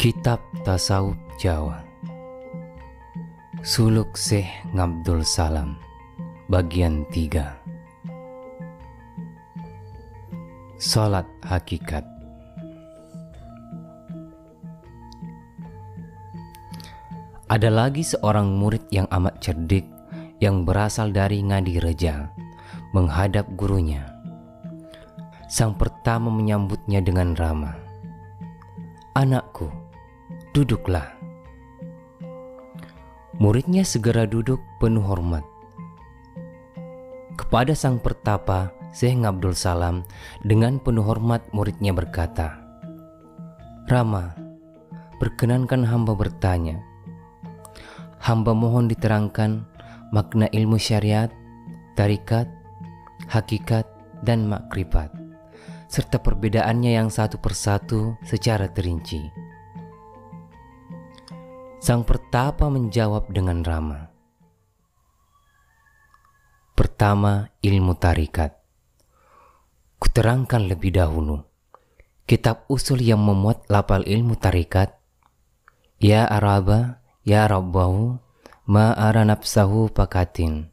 Kitab Tasawuf Jawa Suluk Syekh Ngabdul Salam Bagian 3 Salat Hakikat. Ada lagi seorang murid yang amat cerdik yang berasal dari Ngadireja menghadap gurunya. Sang pertama menyambutnya dengan ramah. "Anakku, duduklah." Muridnya segera duduk penuh hormat. Kepada sang pertapa, Syekh Ngabdul Salam dengan penuh hormat muridnya berkata, "Rama, perkenankan hamba bertanya. Hamba mohon diterangkan makna ilmu syariat, tarikat, hakikat, dan makrifat, serta perbedaannya yang satu persatu secara terinci." Sang pertapa menjawab dengan ramah. Pertama, ilmu tarikat. Kuterangkan lebih dahulu kitab usul yang memuat lapal ilmu tarikat. Ya araba, ya rabbahu, ma ara nafsahu pakatin.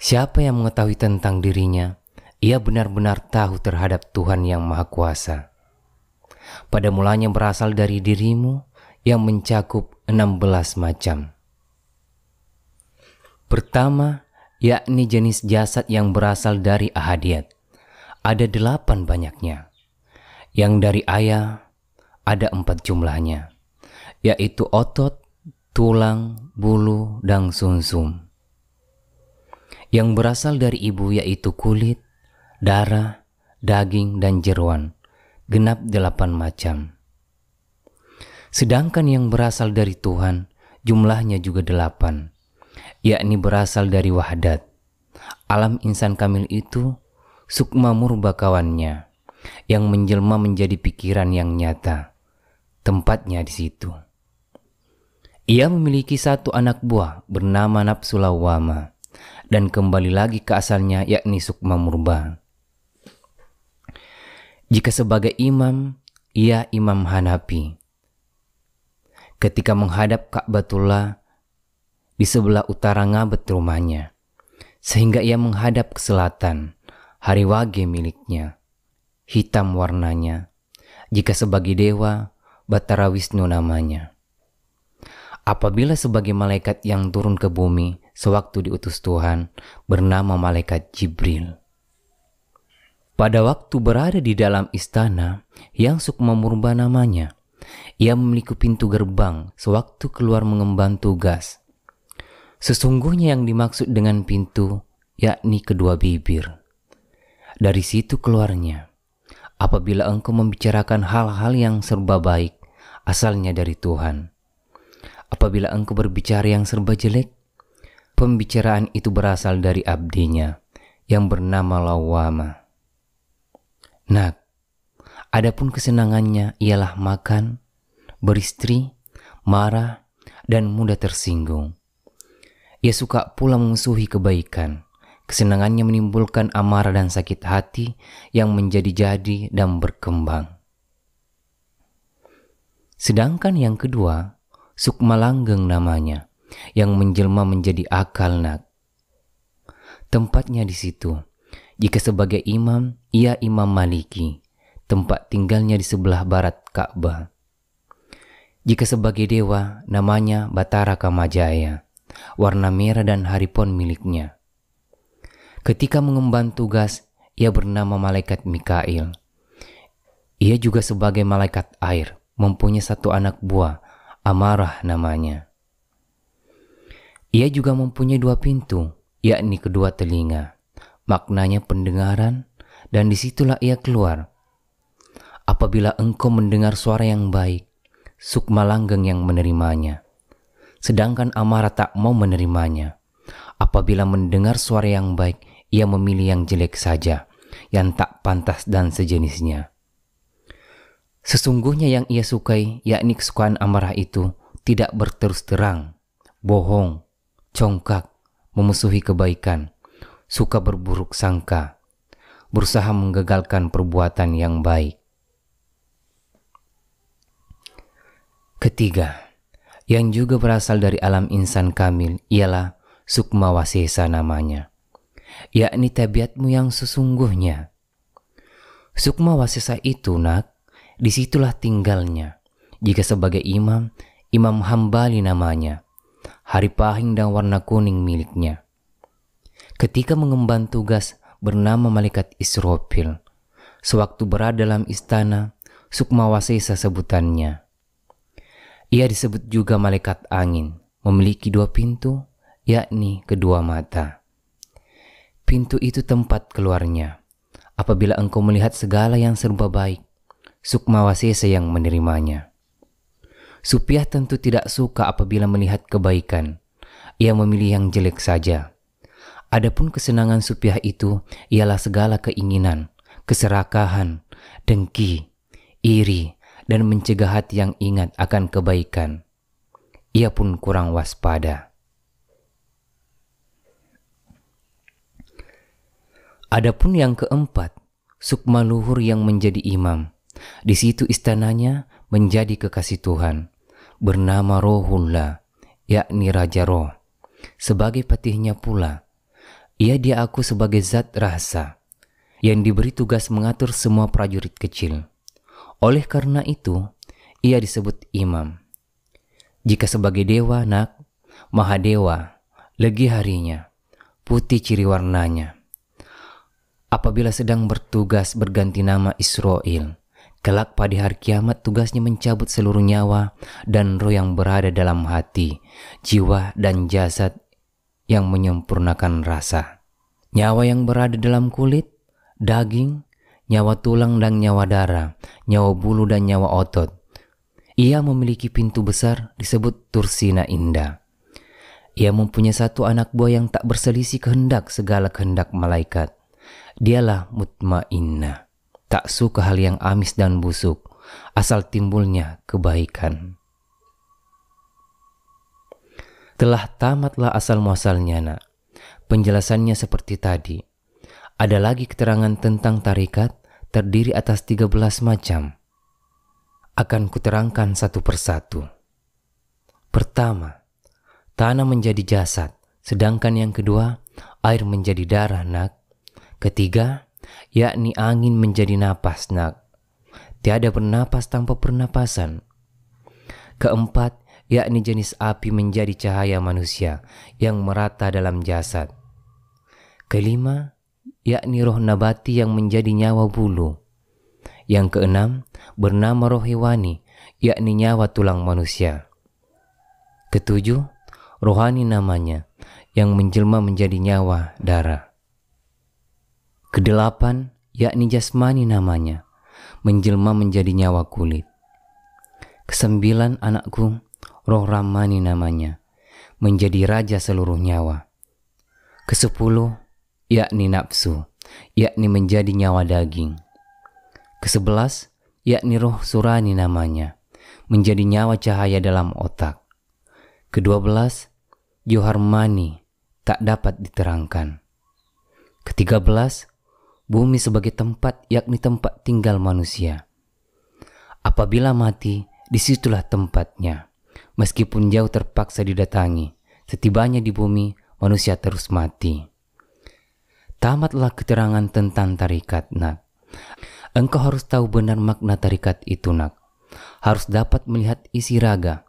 Siapa yang mengetahui tentang dirinya, ia benar-benar tahu terhadap Tuhan yang Maha Kuasa. Pada mulanya berasal dari dirimu yang mencakup 16 macam. Pertama, yakni jenis jasad yang berasal dari ahadiyat. Ada 8 banyaknya. Yang dari ayah ada 4 jumlahnya, yaitu otot, tulang, bulu, dan sumsum. Yang berasal dari ibu yaitu kulit, darah, daging, dan jeroan, genap 8 macam. Sedangkan yang berasal dari Tuhan, jumlahnya juga 8, yakni berasal dari wahdat. Alam insan kamil itu sukma murba kawannya, yang menjelma menjadi pikiran yang nyata. Tempatnya di situ. Ia memiliki satu anak buah bernama nafsu lawwama, dan kembali lagi ke asalnya yakni sukma murba. Jika sebagai imam, ia Imam Hanafi. Ketika menghadap Ka'batullah, di sebelah utara ngabet rumahnya, sehingga ia menghadap ke selatan, hari wage miliknya, hitam warnanya. Jika sebagai dewa, Batara Wisnu namanya. Apabila sebagai malaikat yang turun ke bumi sewaktu diutus Tuhan, bernama malaikat Jibril. Pada waktu berada di dalam istana yang sukma murba namanya, ia memiliki pintu gerbang sewaktu keluar mengemban tugas. Sesungguhnya yang dimaksud dengan pintu yakni kedua bibir. Dari situ keluarnya. Apabila engkau membicarakan hal-hal yang serba baik, asalnya dari Tuhan. Apabila engkau berbicara yang serba jelek, pembicaraan itu berasal dari abdinya yang bernama Lawwama. Nak, adapun kesenangannya ialah makan, beristri, marah, dan mudah tersinggung. Ia suka pula memusuhi kebaikan. Kesenangannya menimbulkan amarah dan sakit hati yang menjadi-jadi dan berkembang. Sedangkan yang kedua, sukma langgeng namanya, yang menjelma menjadi akal nak. Tempatnya di situ. Jika sebagai imam, ia Imam Maliki. Tempat tinggalnya di sebelah barat Ka'bah. Jika sebagai dewa, namanya Batara Kamajaya. Warna merah dan haripon miliknya. Ketika mengemban tugas, ia bernama malaikat Mikail. Ia juga sebagai malaikat air, mempunyai satu anak buah, Amarah namanya. Ia juga mempunyai 2 pintu, yakni kedua telinga. Maknanya pendengaran, dan disitulah ia keluar. Apabila engkau mendengar suara yang baik, sukma langgeng yang menerimanya. Sedangkan amarah tak mau menerimanya. Apabila mendengar suara yang baik, ia memilih yang jelek saja, yang tak pantas dan sejenisnya. Sesungguhnya yang ia sukai, yakni kesukaan amarah itu, tidak berterus terang, bohong, congkak, memusuhi kebaikan, suka berburuk sangka, berusaha menggagalkan perbuatan yang baik. Ketiga, yang juga berasal dari alam insan kamil ialah Sukma Wasesa namanya, yakni tabiatmu yang sesungguhnya. Sukma Wasesa itu, nak, disitulah tinggalnya. Jika sebagai imam, Imam Hambali namanya, hari pahing dan warna kuning miliknya. Ketika mengemban tugas bernama Malaikat Israfil, sewaktu berada dalam istana, Sukma Wasesa sebutannya. Ia disebut juga malaikat angin, memiliki 2 pintu, yakni kedua mata. Pintu itu tempat keluarnya. Apabila engkau melihat segala yang serba baik, Sukma Wasesa yang menerimanya. Supiah tentu tidak suka apabila melihat kebaikan. Ia memilih yang jelek saja. Adapun kesenangan Supiah itu ialah segala keinginan, keserakahan, dengki, iri, dan mencegah hati yang ingat akan kebaikan. Ia pun kurang waspada. Adapun yang keempat, Sukma Luhur yang menjadi imam. Di situ istananya menjadi kekasih Tuhan, bernama Rohullah, yakni Raja Roh. Sebagai patihnya pula, ia diaku sebagai zat rasa, yang diberi tugas mengatur semua prajurit kecil. Oleh karena itu, ia disebut imam. Jika sebagai dewa, nak, Mahadewa, legi harinya, putih ciri warnanya. Apabila sedang bertugas berganti nama Israel, kelak pada hari kiamat tugasnya mencabut seluruh nyawa dan roh yang berada dalam hati, jiwa dan jasad yang menyempurnakan rasa. Nyawa yang berada dalam kulit, daging, nyawa tulang dan nyawa darah, nyawa bulu dan nyawa otot. Ia memiliki pintu besar disebut Tursina Indah. Ia mempunyai 1 anak buah yang tak berselisih kehendak segala kehendak malaikat. Dialah mutmainnah, tak suka hal yang amis dan busuk, asal timbulnya kebaikan. Telah tamatlah asal muasalnya, nak. Penjelasannya seperti tadi. Ada lagi keterangan tentang tarikat, terdiri atas 13 macam. Akan kuterangkan satu persatu. Pertama, tanah menjadi jasad, sedangkan yang kedua, air menjadi darah, nak. Ketiga, yakni angin menjadi napas, nak. Tiada bernapas tanpa pernapasan. Keempat, yakni jenis api menjadi cahaya manusia yang merata dalam jasad. Kelima, yakni roh nabati yang menjadi nyawa bulu. Yang keenam, bernama roh hewani, yakni nyawa tulang manusia. Ketujuh, rohani namanya, yang menjelma menjadi nyawa darah. Kedelapan, yakni jasmani namanya, menjelma menjadi nyawa kulit. Kesembilan, anakku, roh ramani namanya, menjadi raja seluruh nyawa. Kesepuluh, yakni nafsu, yakni menjadi nyawa daging. Ke-11, yakni roh surani namanya, menjadi nyawa cahaya dalam otak. Ke-12, Joharmani, tak dapat diterangkan. Ke-13, bumi sebagai tempat, yakni tempat tinggal manusia. Apabila mati, disitulah tempatnya. Meskipun jauh terpaksa didatangi, setibanya di bumi, manusia terus mati. Tamatlah keterangan tentang tarikat, nak. Engkau harus tahu benar makna tarikat itu, nak. Harus dapat melihat isi raga.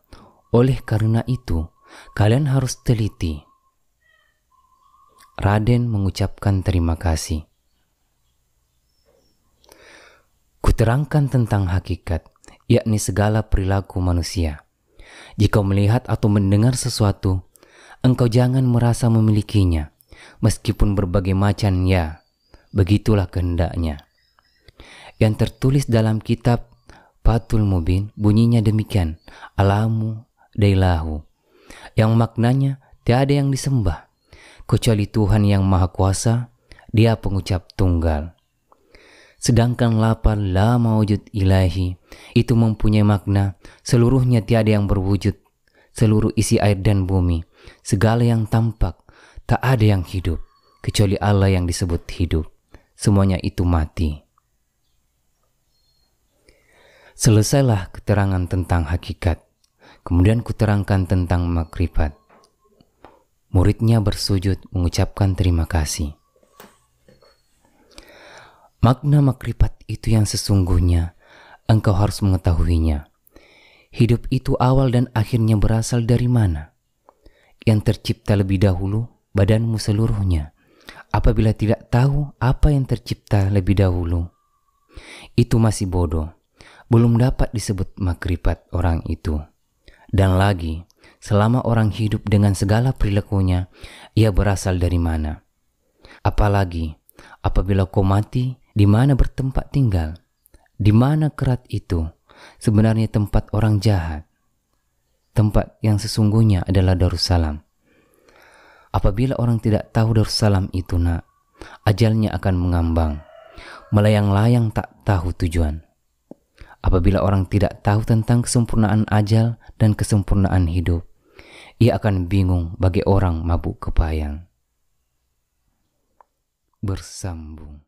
Oleh karena itu, kalian harus teliti. Raden mengucapkan terima kasih. Kuterangkan tentang hakikat, yakni segala perilaku manusia. Jika melihat atau mendengar sesuatu, engkau jangan merasa memilikinya, meskipun berbagai macam ya, begitulah kehendaknya. Yang tertulis dalam kitab Fathul Mubin bunyinya demikian, Alamu Dailahu, yang maknanya tiada yang disembah kecuali Tuhan yang Maha Kuasa, Dia pengucap tunggal. Sedangkan lapan la mawujud ilahi itu mempunyai makna seluruhnya tiada yang berwujud, seluruh isi air dan bumi, segala yang tampak, tak ada yang hidup kecuali Allah yang disebut hidup, semuanya itu mati. Selesailah keterangan tentang hakikat, Kemudian kuterangkan tentang makrifat. Muridnya bersujud mengucapkan terima kasih. Makna makrifat itu yang sesungguhnya engkau harus mengetahuinya. Hidup itu awal dan akhirnya berasal dari mana? Yang tercipta lebih dahulu badanmu seluruhnya. Apabila tidak tahu apa yang tercipta lebih dahulu, itu masih bodoh, belum dapat disebut makrifat orang itu. Dan lagi, selama orang hidup dengan segala perilakunya, ia berasal dari mana? Apalagi apabila kau mati, di mana bertempat tinggal? Di mana kerat itu? Sebenarnya tempat orang jahat. Tempat yang sesungguhnya adalah Darussalam. Apabila orang tidak tahu Darussalam itu, nak, ajalnya akan mengambang, melayang-layang tak tahu tujuan. Apabila orang tidak tahu tentang kesempurnaan ajal dan kesempurnaan hidup, ia akan bingung bagai orang mabuk kepayang. Bersambung.